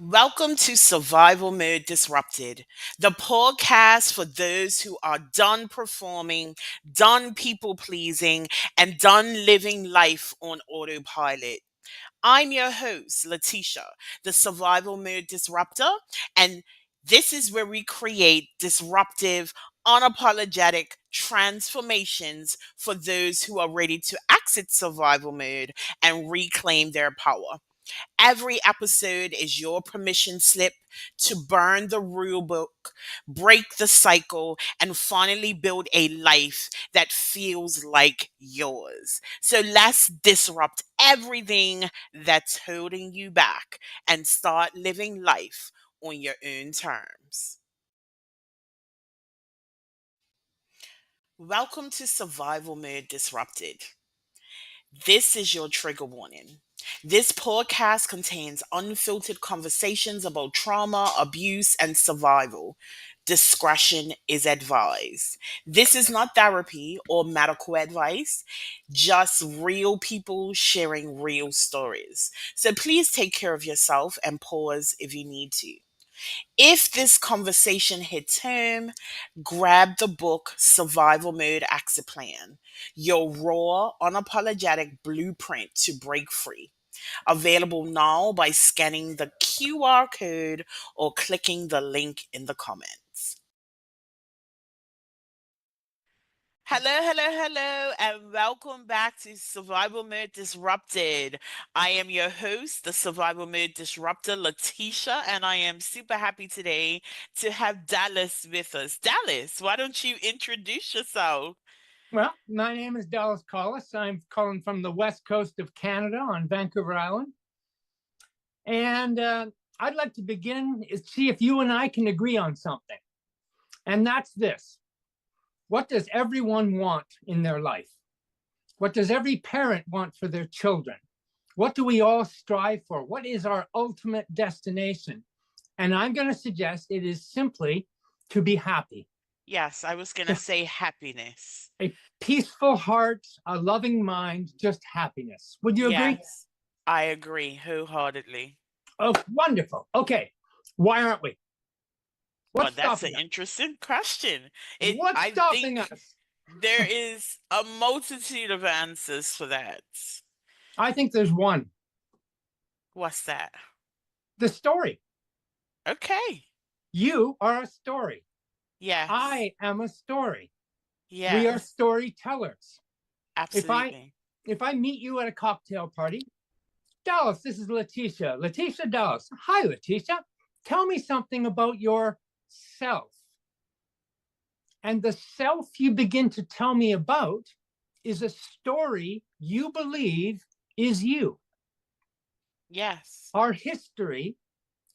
Welcome to Survival Mode Disrupted, the podcast for those who are done performing, done people pleasing, and done living life on autopilot. I'm your host, Leticia, the Survival Mode Disruptor, and this is where we create disruptive, unapologetic transformations for those who are ready to exit survival mode and reclaim their power. Every episode is your permission slip to burn the rule book, break the cycle, and finally build a life that feels like yours. So let's disrupt everything that's holding you back and start living life on your own terms. Welcome to Survival Mode Disrupted. This is your trigger warning. This podcast contains unfiltered conversations about trauma, abuse, and survival. Discretion is advised. This is not therapy or medical advice, just real people sharing real stories. So please take care of yourself and pause if you need to. If this conversation hits home, grab the book Survival Mode Exit Plan, your raw, unapologetic blueprint to break free. Available now by scanning the QR code or clicking the link in the comments. Hello, hello, hello, and welcome back to Survival Mode Disrupted. I am your host, the Survival Mode Disruptor, Leticia, and I am super happy today to have Dallas with us. Dallas, why don't you introduce yourself? Well, my name is Dallas Collis. I'm calling from the west coast of Canada on Vancouver Island. And I'd like to begin is see if you and I can agree on something. And that's this. What does everyone want in their life? What does every parent want for their children? What do we all strive for? What is our ultimate destination? And I'm going to suggest it is simply to be happy. Yes, I was going to say happiness. A peaceful heart, a loving mind, just happiness. Would you agree? Yes, I agree wholeheartedly. Oh, wonderful. Okay. Why aren't we? Well, What's that's an stopping us? interesting question. What's I stopping think us? there is a multitude of answers for that. I think there's one. What's that? The story. Okay. You are a story. Yes. I am a story. Yes. We are storytellers. Absolutely. If I meet you at a cocktail party, Dallas, this is Leticia. Leticia Dallas. Hi, Leticia. Tell me something about yourself. And the self you begin to tell me about is a story you believe is you. Yes. Our history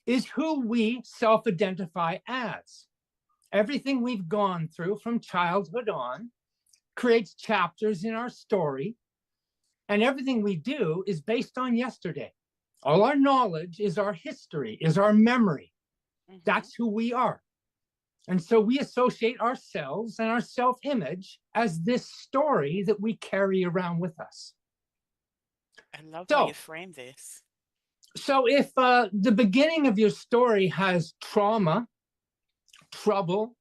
is who we self identify as. Everything we've gone through from childhood on creates chapters in our story, and everything we do is based on yesterday. All our knowledge is our history, is our memory. Mm-hmm. That's who we are. And so we associate ourselves and our self image as this story that we carry around with us. I love how you frame this. So if the beginning of your story has trauma, trouble,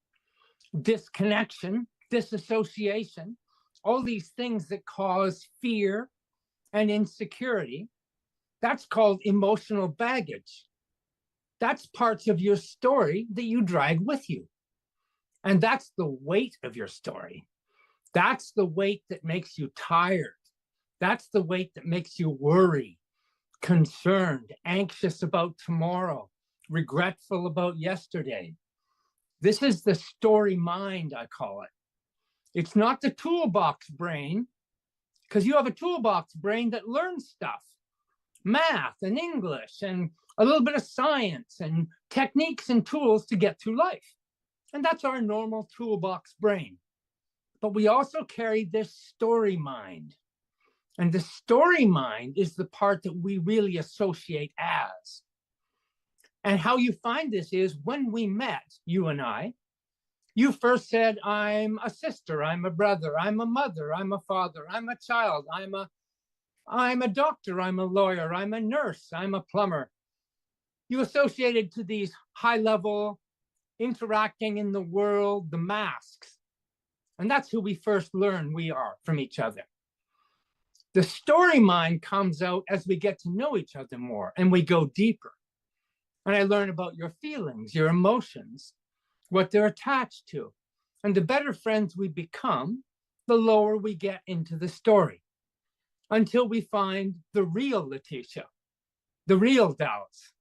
disconnection, disassociation, all these things that cause fear and insecurity, that's called emotional baggage. That's parts of your story that you drag with you. And that's the weight of your story. That's the weight that makes you tired. That's the weight that makes you worry, concerned, anxious about tomorrow, regretful about yesterday. This is the story mind, I call it. It's not the toolbox brain, because you have a toolbox brain that learns stuff, math and English and a little bit of science and techniques and tools to get through life. And that's our normal toolbox brain. But we also carry this story mind. And the story mind is the part that we really associate as. And how you find this is when we met, you and I, you first said, I'm a sister, I'm a brother, I'm a mother, I'm a father, I'm a child, I'm a doctor, I'm a lawyer, I'm a nurse, I'm a plumber. You associate it to these high level interacting in the world, the masks. And that's who we first learn we are from each other. The story mind comes out as we get to know each other more and we go deeper. And I learn about your feelings, your emotions, what they're attached to. And the better friends we become, the lower we get into the story until we find the real Leticia, the real Dallas,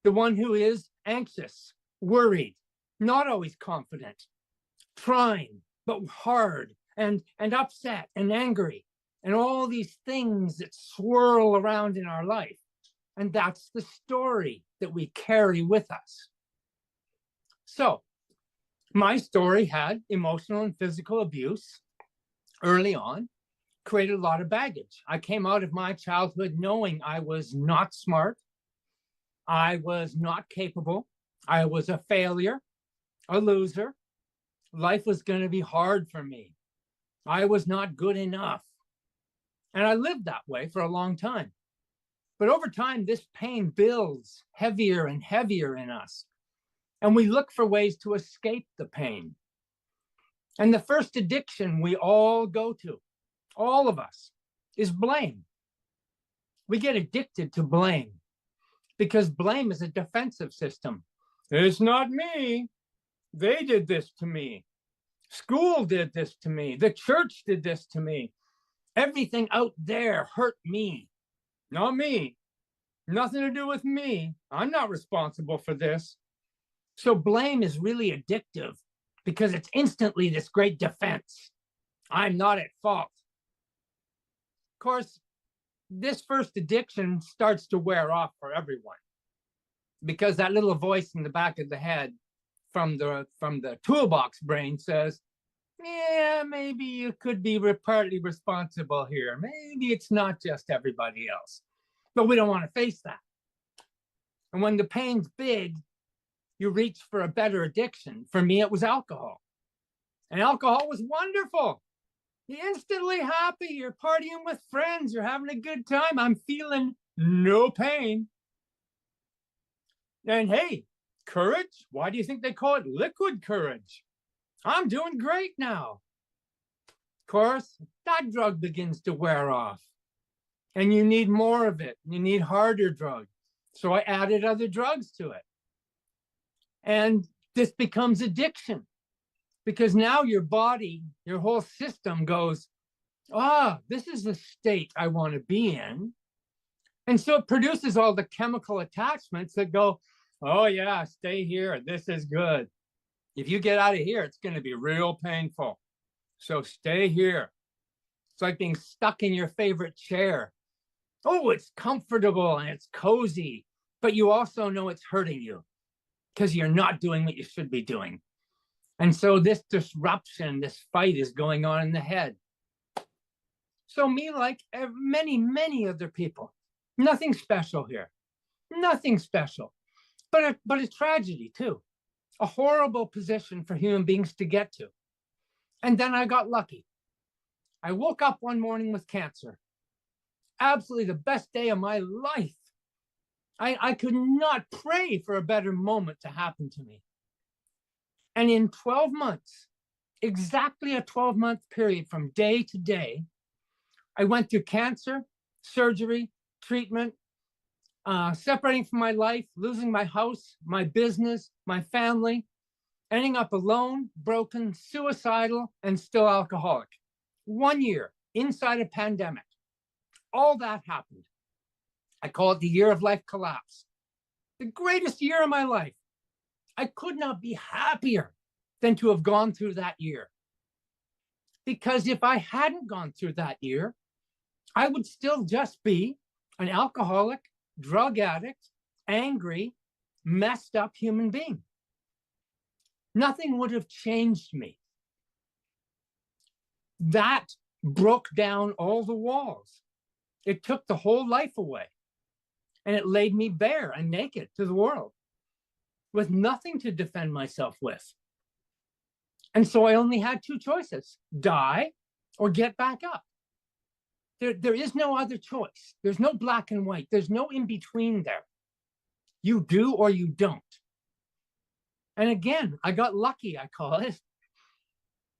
the one who is anxious, worried, not always confident, trying, but hard and upset and angry, and all these things that swirl around in our life. And that's the story that we carry with us. So, my story had emotional and physical abuse early on, created a lot of baggage. I came out of my childhood knowing I was not smart, I was not capable, I was a failure, a loser. Life was going to be hard for me. I was not good enough. And I lived that way for a long time. But over time, this pain builds heavier and heavier in us. And we look for ways to escape the pain. And the first addiction we all go to, all of us, is blame. We get addicted to blame because blame is a defensive system. It's not me. They did this to me. School did this to me. The church did this to me. Everything out there hurt me, not me. Nothing to do with me. I'm not responsible for this. So blame is really addictive because it's instantly this great defense. I'm not at fault. Of course, this first addiction starts to wear off for everyone because that little voice in the back of the head from the toolbox brain says, yeah, maybe you could be partly responsible here. Maybe it's not just everybody else. But we don't want to face that. And when the pain's big, you reach for a better addiction. For me, it was alcohol. And alcohol was wonderful. You're instantly happy. You're partying with friends. You're having a good time. I'm feeling no pain. And hey, courage? Why do you think they call it liquid courage? I'm doing great now. Of course, that drug begins to wear off. And you need more of it. You need harder drugs. So I added other drugs to it. And this becomes addiction because now your body, your whole system goes, this is the state I want to be in. And so it produces all the chemical attachments that go, oh yeah, stay here. This is good. If you get out of here, it's going to be real painful. So stay here. It's like being stuck in your favorite chair. Oh, it's comfortable and it's cozy, but you also know it's hurting you because you're not doing what you should be doing. And so this disruption, this fight is going on in the head. So me, like many, many other people, nothing special here, nothing special, but a tragedy too, a horrible position for human beings to get to. And then I got lucky. I woke up one morning with cancer. Absolutely the best day of my life. I could not pray for a better moment to happen to me. And in 12 months, exactly a 12-month period from day to day, I went through cancer, surgery, treatment, separating from my life, losing my house, my business, my family, ending up alone, broken, suicidal, and still alcoholic. 1 year inside a pandemic. All that happened. I call it the year of life collapse. The greatest year of my life. I could not be happier than to have gone through that year. Because if I hadn't gone through that year, I would still just be an alcoholic, drug addict, angry, messed up human being. Nothing would have changed me. That broke down all the walls. It took the whole life away. And it laid me bare and naked to the world with nothing to defend myself with. And so I only had two choices: die or get back up. There is no other choice. There's no black and white. There's no in between there. You do or you don't. And again, I got lucky, I call it.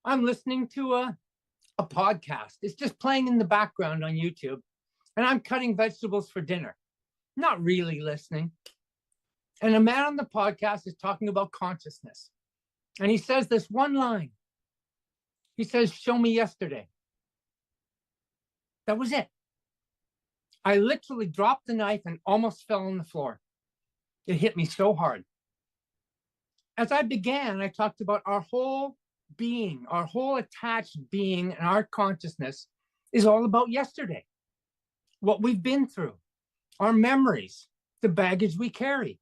I'm listening to a podcast. It's just playing in the background on YouTube. And I'm cutting vegetables for dinner, not really listening. And a man on the podcast is talking about consciousness. And he says this one line. He says, "Show me yesterday." That was it. I literally dropped the knife and almost fell on the floor. It hit me so hard. As I began, I talked about our whole being, our whole attached being, and our consciousness is all about yesterday, what we've been through, our memories, the baggage we carry.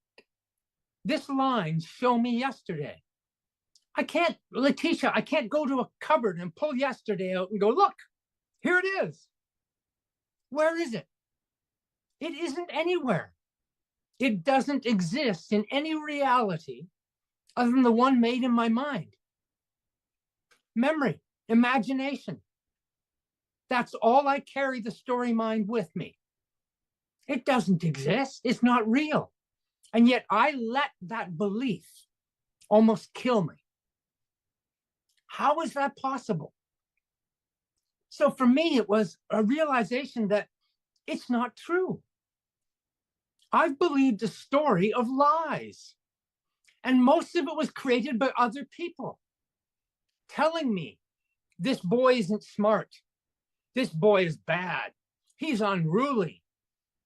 This line, "Show me yesterday." Leticia, I can't go to a cupboard and pull yesterday out and go, "Look, here it is." Where is it? It isn't anywhere. It doesn't exist in any reality other than the one made in my mind. Memory, imagination. That's all I carry the story mind with me. It doesn't exist. It's not real. And yet I let that belief almost kill me. How is that possible? So for me, it was a realization that it's not true. I've believed a story of lies. And most of it was created by other people telling me this boy isn't smart. This boy is bad. He's unruly.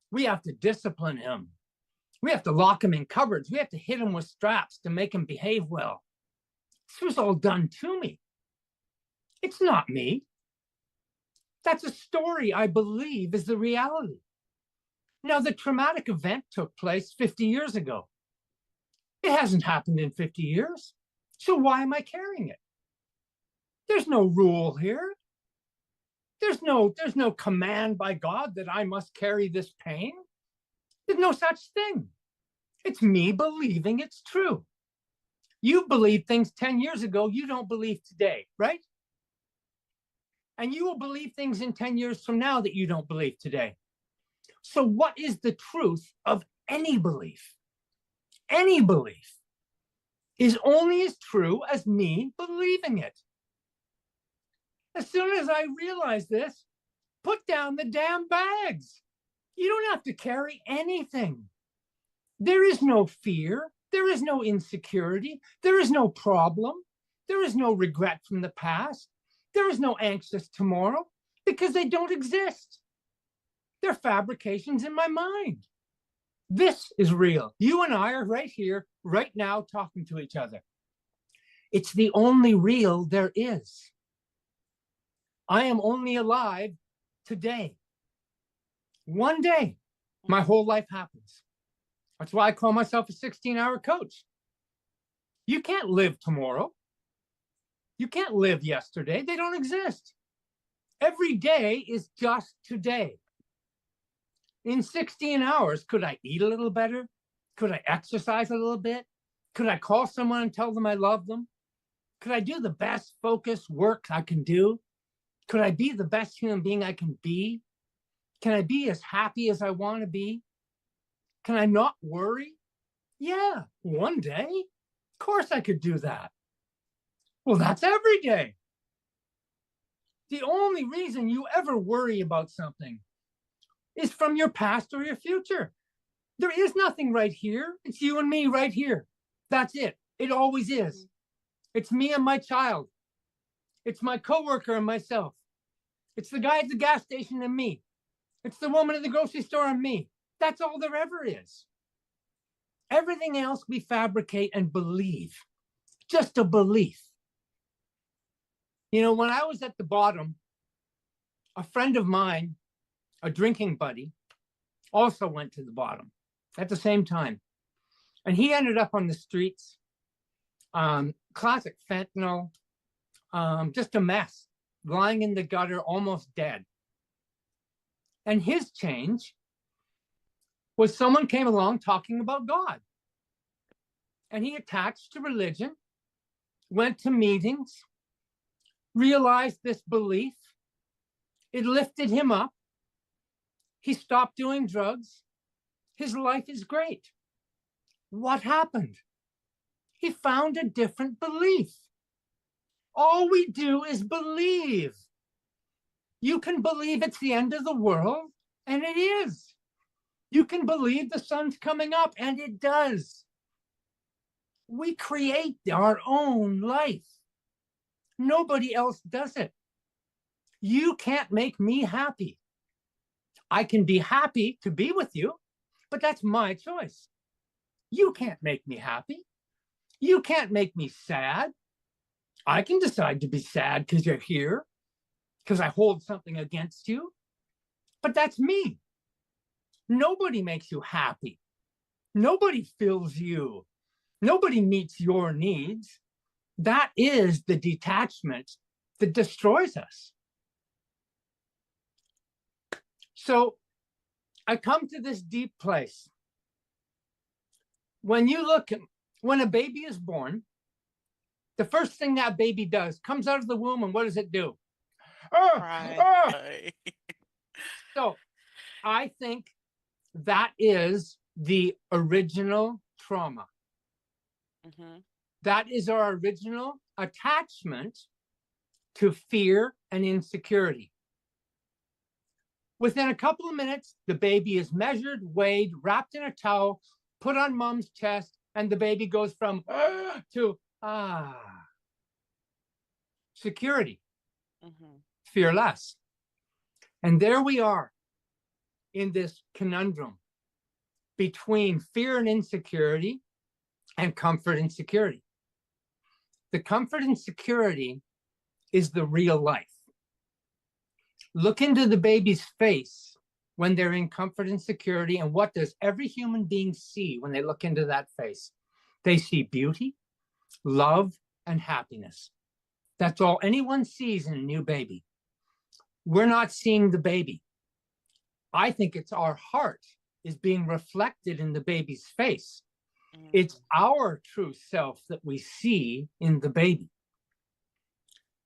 We have to discipline him. We have to lock him in cupboards. We have to hit him with straps to make him behave well. This was all done to me. It's not me. That's a story I believe is the reality. Now, the traumatic event took place 50 years ago. It hasn't happened in 50 years. So why am I carrying it? There's no rule here. There's no command by God that I must carry this pain. There's no such thing. It's me believing it's true. You believed things 10 years ago you don't believe today, right? And you will believe things in 10 years from now that you don't believe today. So what is the truth of any belief? Any belief is only as true as me believing it. As soon as I realized this, put down the damn bags. You don't have to carry anything. There is no fear. There is no insecurity. There is no problem. There is no regret from the past. There is no anxious tomorrow because they don't exist. They're fabrications in my mind. This is real. You and I are right here, right now, talking to each other. It's the only real there is. I am only alive today. One day, my whole life happens. That's why I call myself a 16-hour coach. You can't live tomorrow. You can't live yesterday. They don't exist. Every day is just today. In 16 hours, could I eat a little better? Could I exercise a little bit? Could I call someone and tell them I love them? Could I do the best focused work I can do? Could I be the best human being I can be? Can I be as happy as I want to be? Can I not worry? Yeah, one day. Of course I could do that. Well, that's every day. The only reason you ever worry about something is from your past or your future. There is nothing right here. It's you and me right here. That's it. It always is. It's me and my child. It's my coworker and myself. It's the guy at the gas station and me. It's the woman at the grocery store and me. That's all there ever is. Everything else we fabricate and believe. Just a belief. You know, when I was at the bottom, a friend of mine, a drinking buddy, also went to the bottom at the same time. And he ended up on the streets, classic fentanyl, just a mess, lying in the gutter, almost dead. And his change was someone came along talking about God. And he attached to religion, went to meetings, realized this belief. It lifted him up. He stopped doing drugs. His life is great. What happened? He found a different belief. All we do is believe. You can believe it's the end of the world, and it is. You can believe the sun's coming up, and it does. We create our own life. Nobody else does it. You can't make me happy. I can be happy to be with you, but that's my choice. You can't make me happy. You can't make me sad. I can decide to be sad because you're here, because I hold something against you, but that's me. Nobody makes you happy. Nobody fills you. Nobody meets your needs. That is the detachment that destroys us. So I come to this deep place. When you look at when a baby is born, the first thing that baby does comes out of the womb, and what does it do? Oh, Right. oh. So I think that is the original trauma. Mhm. That is our original attachment to fear and insecurity. Within a couple of minutes, the baby is measured, weighed, wrapped in a towel, put on mom's chest, and the baby goes from to security, Mhm. fearless. And there we are in this conundrum between fear and insecurity and comfort and security. The comfort and security is the real life. Look into the baby's face when they're in comfort and security, and what does every human being see when they look into that face? They see beauty, love, and happiness. That's all anyone sees in a new baby. We're not seeing the baby. I think it's our heart is being reflected in the baby's face. It's our true self that we see in the baby.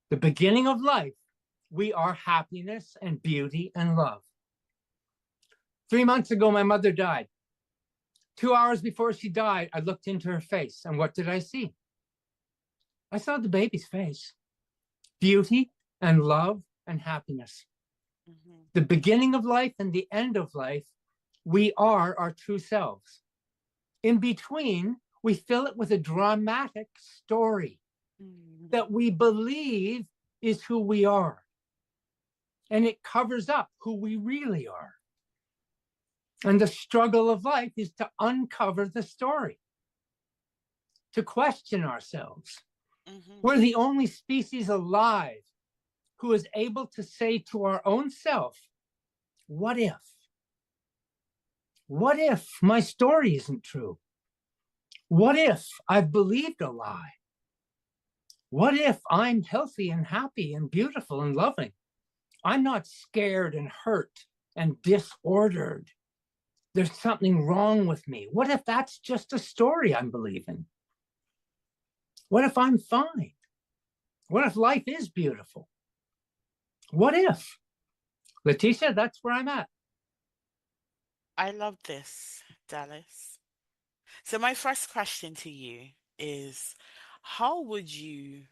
The beginning of life, we are happiness and beauty and love. 3 months ago, my mother died. 2 hours before she died, I looked into her face, and what did I see? I saw the baby's face. Beauty and love and happiness. Mhm. The beginning of life and the end of life, we are our true selves. In between, we fill it with a dramatic story that we believe is who we are. And it covers up who we really are. And the struggle of life is to uncover the story, to question ourselves. Mhm. We're the only species alive who is able to say to our own self, what if? What if my story isn't true? What if I've believed a lie? What if I'm healthy and happy and beautiful and loving? I'm not scared and hurt and disordered. There's something wrong with me. What if that's just a story I'm believing? What if I'm fine? What if life is beautiful? What if? Leticia, that's where I'm at. I love this, Dallas. So my first question to you is, how would you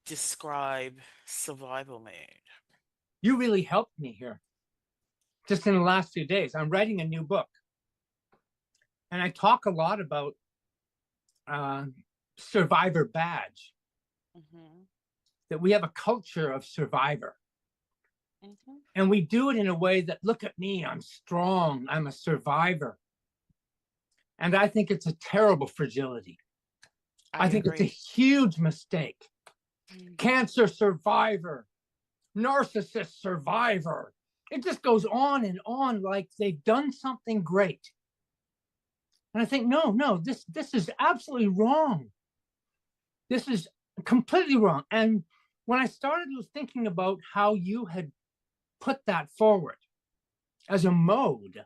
describe survival mode? You really helped me here just in the last few days. I'm writing a new book, and I talk a lot about uh, survivor badge, Mhm. that we have a culture of survivor. Mhm. And we do it in a way that, look at me, I'm strong, I'm a survivor. And I think it's a terrible fragility. I I think it's a agree. huge mistake. Mm. Cancer survivor, narcissist survivor. It just goes on and on like they've done something great. And I think, no, this is absolutely wrong. This is completely wrong. And when I started thinking about how you had put that forward as a mode,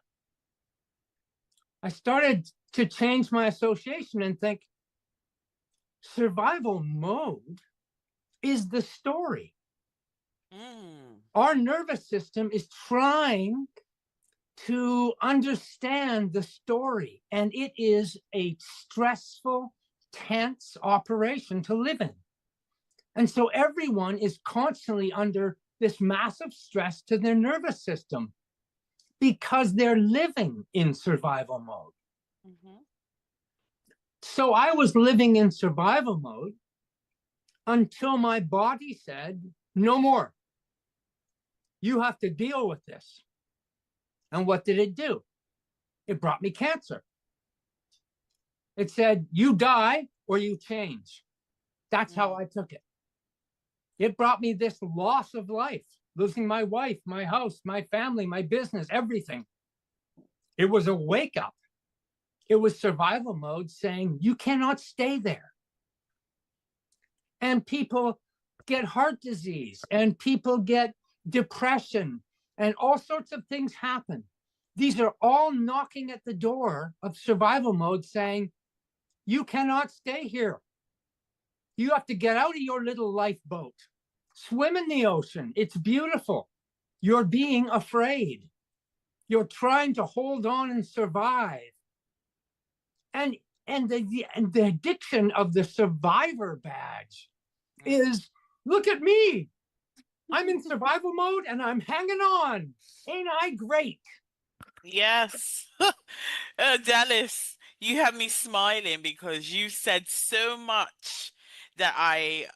I started to change my association and think survival mode is the story. Mm. Our nervous system is trying to understand the story. And it is a stressful, tense operation to live in. And so everyone is constantly under this massive stress to their nervous system because they're living in survival mode. Mhm. So I was living in survival mode until my body said, no more. You have to deal with this. And what did it do? It brought me cancer. It said, you die or you change. That's how Mm. I took it. It brought me this loss of life, losing my wife, my house, my family, my business, everything. It was a wake up. It was survival mode saying, you cannot stay there. And people get heart disease and people get depression and all sorts of things happen. These are all knocking at the door of survival mode saying, you cannot stay here. You have to get out of your little lifeboat, swim in the ocean. It's beautiful. You're being afraid. You're trying to hold on and survive. And the addiction of the survivor badge is, look at me. I'm in survival mode and I'm hanging on. Ain't I great? Yes. Dallas, you have me smiling because you said so much that I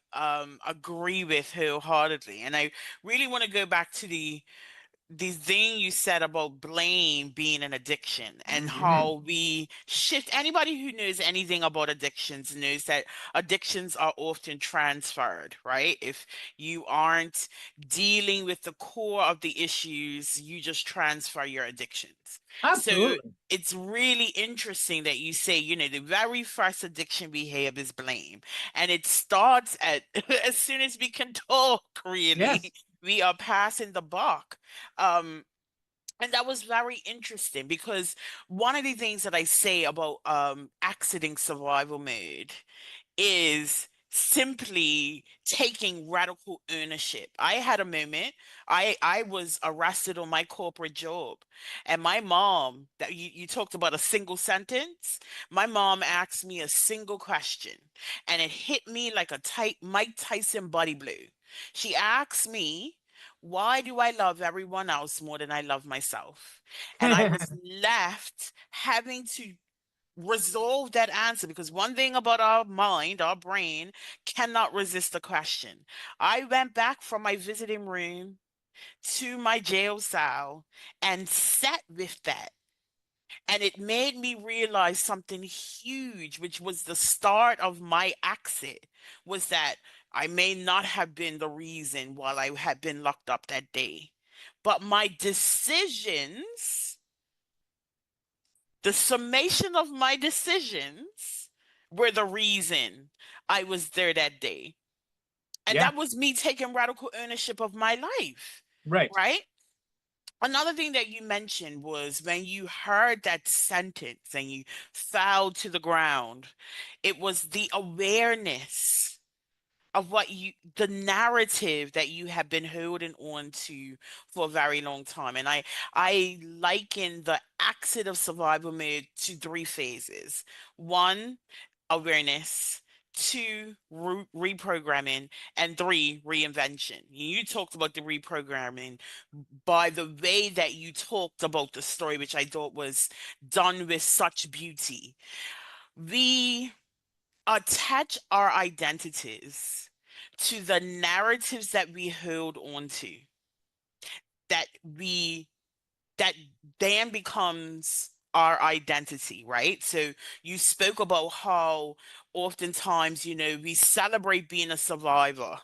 agree with wholeheartedly. And I really want to go back to the thing you said about blame being an addiction and Mhm. how we shift. Anybody who knows anything about addictions knows that addictions are often transferred, right? If you aren't dealing with the core of the issues, you just transfer your addictions. So Absolutely. it's really interesting that you say, the very first addiction we have is blame. And it starts at as soon as we can talk, really. Yes. We are passing the buck. Um, and that was very interesting because one of the things that I say about exiting survival mode is simply taking radical ownership. I had a moment. I was arrested on my corporate job, and my mom, that you talked about a single sentence. My mom asked me a single question, and it hit me like a tight Mike Tyson body blow. She asked me, "Why do I love everyone else more than I love myself?" And I was left having to resolve that answer because one thing about our mind, our brain, cannot resist the question. I went back from my visiting room to my jail cell and sat with that. And it made me realize something huge, which was the start of my exit, was that I may not have been the reason while I had been locked up that day, but my decisions, the summation of my decisions were the reason I was there that day. And Yeah. that was me taking radical ownership of my life, Right. right? Another thing that you mentioned was when you heard that sentence and you fell to the ground, it was the awareness of the narrative that you have been holding on to for a very long time. And I liken the exit of survival mode to three phases. One, awareness. Two, reprogramming, and three, reinvention. You talked about the reprogramming by the way that you talked about the story, which I thought was done with such beauty. We attach our identities to the narratives that we hold on to, that we that then becomes our identity, right? So you spoke about how oftentimes, we celebrate being a survivor.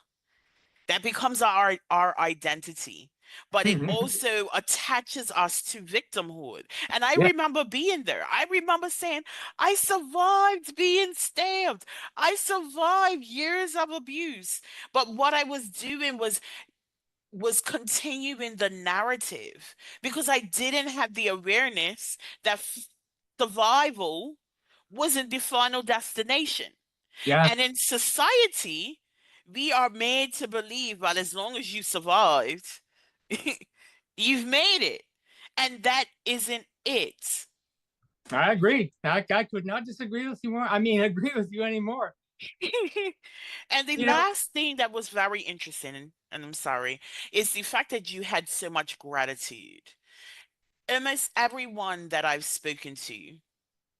That becomes our identity. But it also attaches us to victimhood. And I Yeah. remember being there. I remember saying, I survived being stabbed. I survived years of abuse. But what I was doing was continuing the narrative because I didn't have the awareness that survival wasn't the final destination. Yes. And in society, we are made to believe, well, as long as you survived, you've made it. And that isn't it. I agree. I could not disagree with you more. I mean, agree with you anymore. And the You know, last thing that was very interesting, and I'm sorry, is the fact that you had so much gratitude. Almost everyone that I've spoken to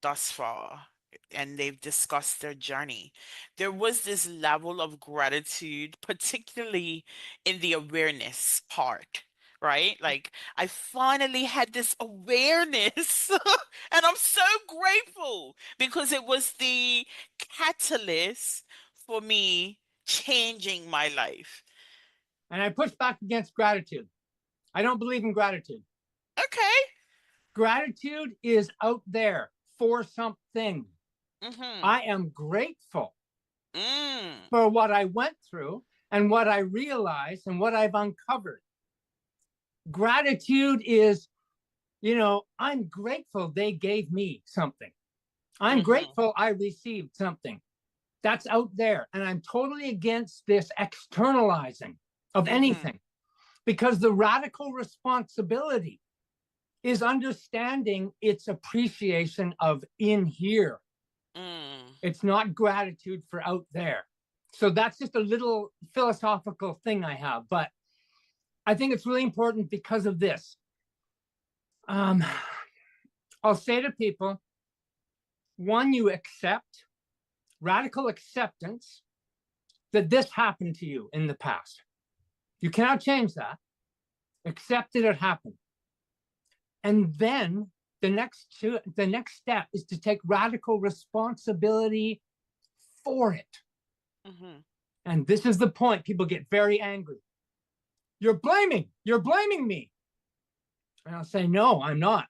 thus far, and they've discussed their journey, there was this level of gratitude, particularly in the awareness part, right? Like, I finally had this awareness, and I'm so grateful because it was the catalyst for me changing my life. and I push back against gratitude. I don't believe in gratitude. Okay. Gratitude is out there for something. Mm-hmm. I am grateful Mm. for what I went through and what I realized and what I've uncovered. Gratitude is, I'm grateful they gave me something. I'm Mm-hmm. grateful I received something. That's out there. And I'm totally against this externalizing of Mm-hmm. anything because the radical responsibility is understanding its appreciation of in here. Mm. It's not gratitude for out there. So that's just a little philosophical thing I have, but I think it's really important because of this. Um, I'll say to people, one, you accept radical acceptance that this happened to you in the past. You cannot change that. Accept that it happened. And then the next step is to take radical responsibility for it. Mm-hmm. And this is the point. People get very angry. You're blaming me. And I'll say, no, I'm not.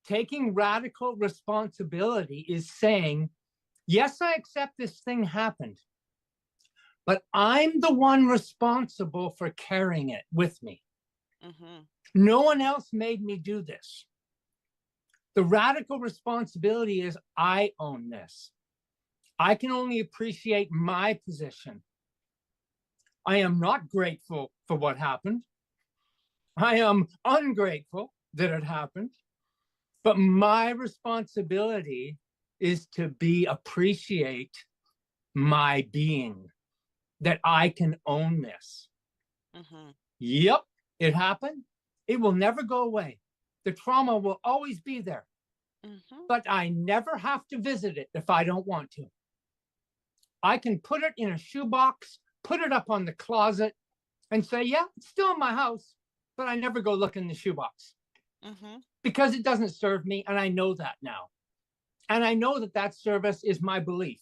Taking radical responsibility is saying, yes, I accept this thing happened, but I'm the one responsible for carrying it with me. Mm-hmm. No one else made me do this. The radical responsibility is I own this. I can only appreciate my position. I am not grateful for what happened. I am ungrateful that it happened. But my responsibility is to appreciate my being, that I can own this. Mm-hmm. Yep, it happened. It will never go away. The trauma will always be there, Mm-hmm. but I never have to visit it if I don't want to. I can put it in a shoebox, put it up on the closet, and say, yeah, it's still in my house, but I never go look in the shoebox Mm-hmm. because it doesn't serve me. And I know that now. And I know that that service is my belief.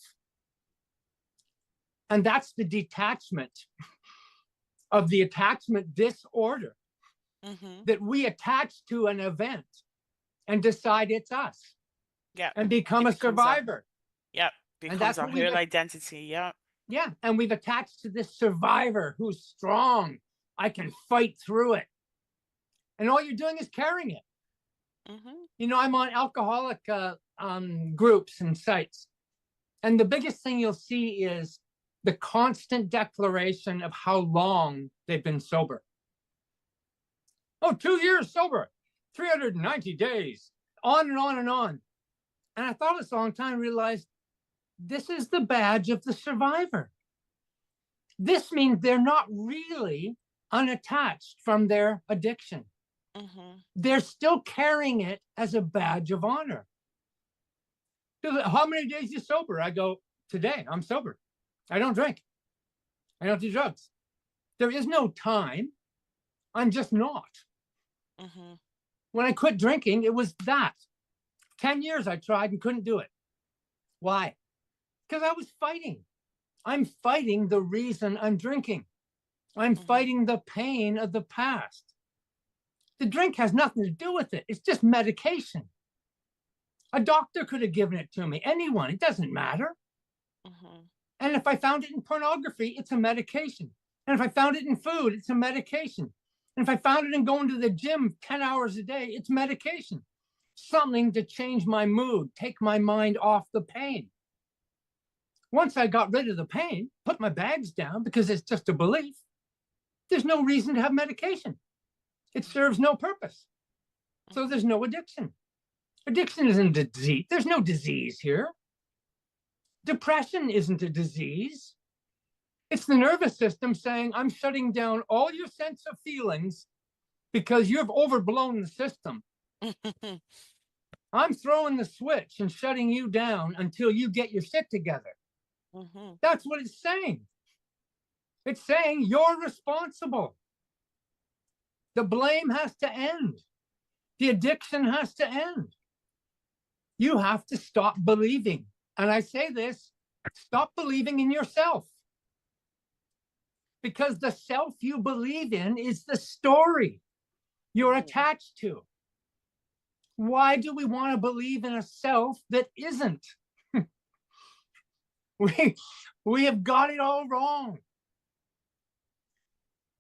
And that's the detachment of the attachment disorder Mm-hmm. that we attach to an event and decide it's us Yep. and become It a becomes our survivor. yep. And Becomes that's our what we've, whole identity. Yep. yeah. And we've attached to this survivor who's strong. I can fight through it. And all you're doing is carrying it. Mm-hmm. I'm on alcoholic groups and sites. And the biggest thing you'll see is the constant declaration of how long they've been sober. Oh, 2 years sober, 390 days, on and on and on. And I thought it's a long time, realized this is the badge of the survivor. This means they're not really unattached from their addiction. Mm-hmm. They're still carrying it as a badge of honor. How many days you sober? I go, today, I'm sober. I don't drink. I don't do drugs. There is no time. I'm just not. Mm-hmm. When I quit drinking, it was that. 10 years I tried and couldn't do it. Why? Because I was fighting. I'm fighting the reason I'm drinking. I'm Mm-hmm. fighting the pain of the past. The drink has nothing to do with it. It's just medication. A doctor could have given it to me. Anyone, it doesn't matter. Mm-hmm. And if I found it in pornography, it's a medication. And if I found it in food, it's a medication. And if I found it in going to the gym 10 hours a day, it's medication. Something to change my mood, take my mind off the pain. Once I got rid of the pain, put my bags down because it's just a belief, there's no reason to have medication. It serves no purpose. So there's no addiction. Addiction isn't a disease. There's no disease here. Depression isn't a disease. It's the nervous system saying, I'm shutting down all your sense of feelings because you've overblown the system. Mhm. I'm throwing the switch and shutting you down until you get your shit together. Mhm. That's what it's saying. It's saying you're responsible. The blame has to end. The addiction has to end. You have to stop believing. And I say this, stop believing in yourself. Because the self you believe in is the story you're attached to. Why do we want to believe in a self that isn't? we, we have got it all wrong.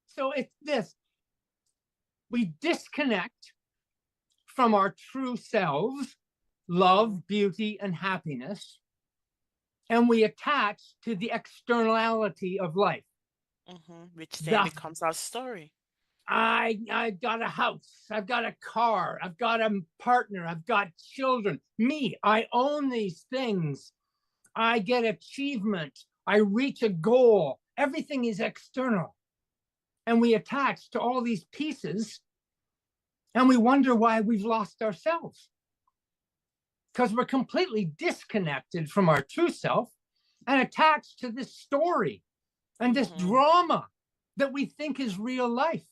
So it's this, we disconnect from our true selves, love, beauty, and happiness, and we attach to the externality of life. Which then The becomes our story. I got a house, I've got a car, I've got a partner, I've got children. Me, I own these things. I get achievement. I reach a goal. Everything is external. And we attach to all these pieces and we wonder why we've lost ourselves. Because we're completely disconnected from our true self and attached to this story and this drama that we think is real life.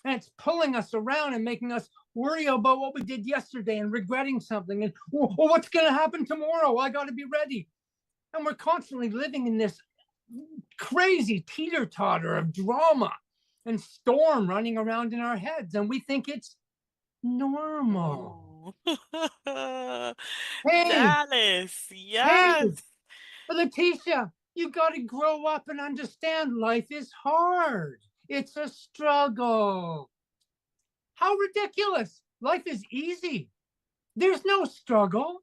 And it's pulling us around and making us worry about what we did yesterday and regretting something. And what's going to happen tomorrow? I got to be ready. And we're constantly living in this crazy teeter-totter of drama and storm running around in our heads. And we think it's normal. Oh. Hey, Dallas, hey, yes. Leticia, you got to grow up and understand life is hard. It's a struggle. How ridiculous. Life is easy. There's no struggle.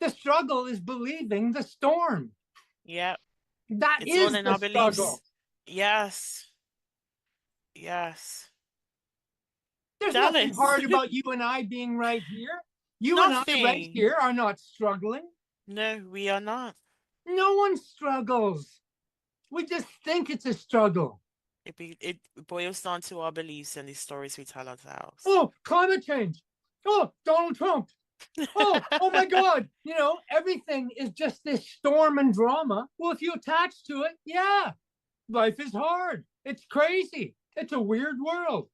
The struggle is believing the storm. Yep. That It's all is in the our struggle. beliefs. Yes. Yes. There's nothing Dallas. hard about you and I being right here. You and I right Nothing. here are not struggling. No, we are not. No one struggles. We just think it's a struggle. It boils down to our beliefs and the stories we tell ourselves. Oh, climate change. Oh, Donald Trump. Oh my God. You know, everything is just this storm and drama. Well, if you attach to it, yeah, life is hard. It's crazy. It's a weird world.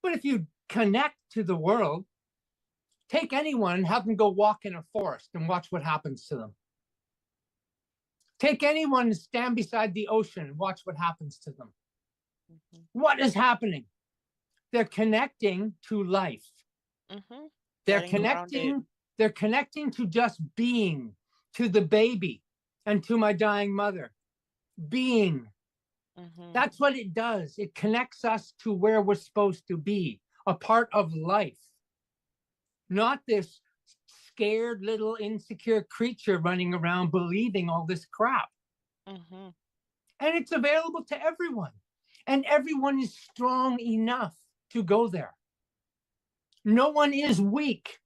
But if you connect to the world, take anyone and have them go walk in a forest and watch what happens to them. Take anyone and stand beside the ocean and watch what happens to them. What is happening? They're connecting to life. Mm-hmm. They're Getting grounded. connecting, they're connecting to just being, to the baby and to my dying mother. Being. Mm-hmm. That's what it does. It connects us to where we're supposed to be, a part of life. Not this scared little insecure creature running around believing all this crap. Mm-hmm. And it's available to everyone. And everyone is strong enough to go there. No one is weak.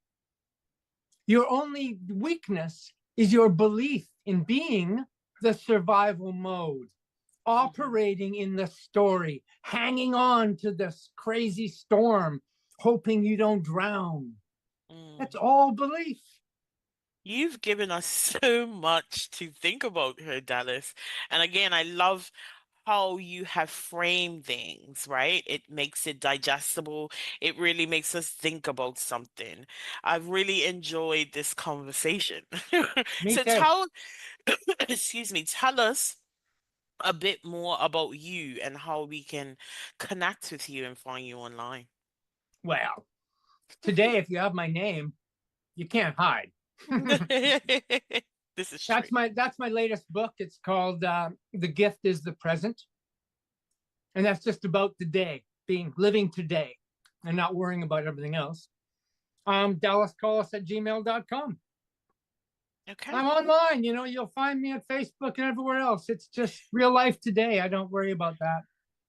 Your only weakness is your belief in being the survival mode, operating in the story, hanging on to this crazy storm, hoping you don't drown. That's Mm. all belief. You've given us so much to think about here, Dallas. And again, I love how you have framed things, right? It makes it digestible. It really makes us think about something. I've really enjoyed this conversation. Me So too. tell, excuse me, tell us a bit more about you and how we can connect with you and find you online. Well, today, if you have my name, you can't hide. This is true. That's my latest book. It's called "The Gift Is the Present," and that's just about the day, being living today, and not worrying about everything else. Dallas, call us at gmail.com. Okay. I'm online. You know, you'll find me at Facebook and everywhere else. It's just real life today. I don't worry about that.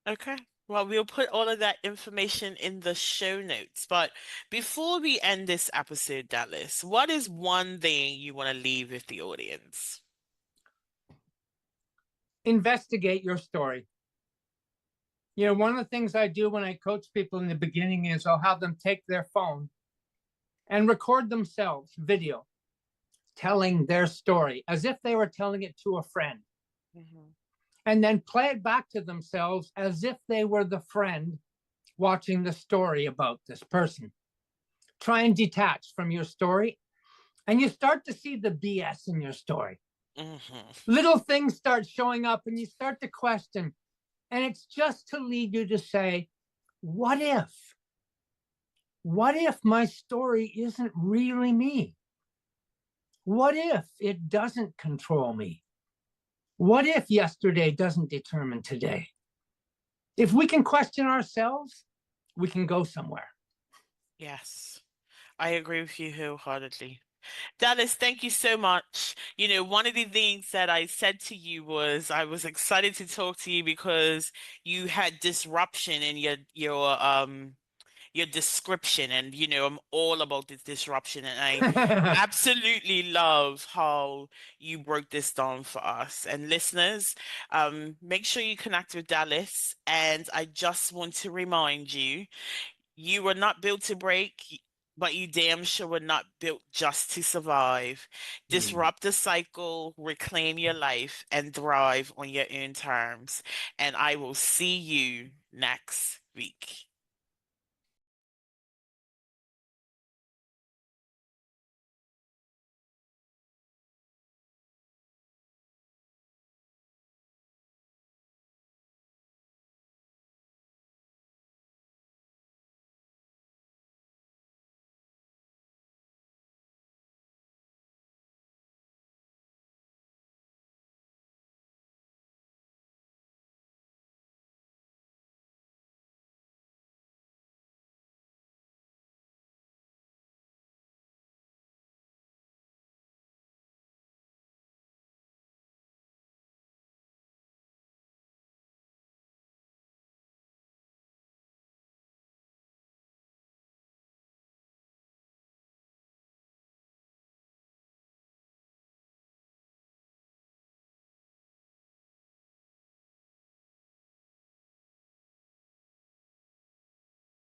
Okay. Well, we'll put all of that information in the show notes. But before we end this episode, Dallas, what is one thing you want to leave with the audience? Investigate your story. One of the things I do when I coach people in the beginning is I'll have them take their phone and record themselves, video, telling their story as if they were telling it to a friend, Mhm. and then play it back to themselves as if they were the friend watching the story about this person. Try and detach from your story, and you start to see the BS in your story. Mhm. Little things start showing up, and you start to question. And it's just to lead you to say, what if? What if my story isn't really me? What if it doesn't control me? What if yesterday doesn't determine today? If we can question ourselves, we can go somewhere. Yes, I agree with you wholeheartedly. Dallas, thank you so much. One of the things that I said to you was I was excited to talk to you because you had disruption in your description, and I'm all about this disruption, and I absolutely love how you broke this down for us. And listeners, make sure you connect with Dallas, and I just want to remind you, you were not built to break, but you damn sure were not built just to survive. Disrupt the cycle, reclaim your life, and thrive on your own terms. And I will see you next week.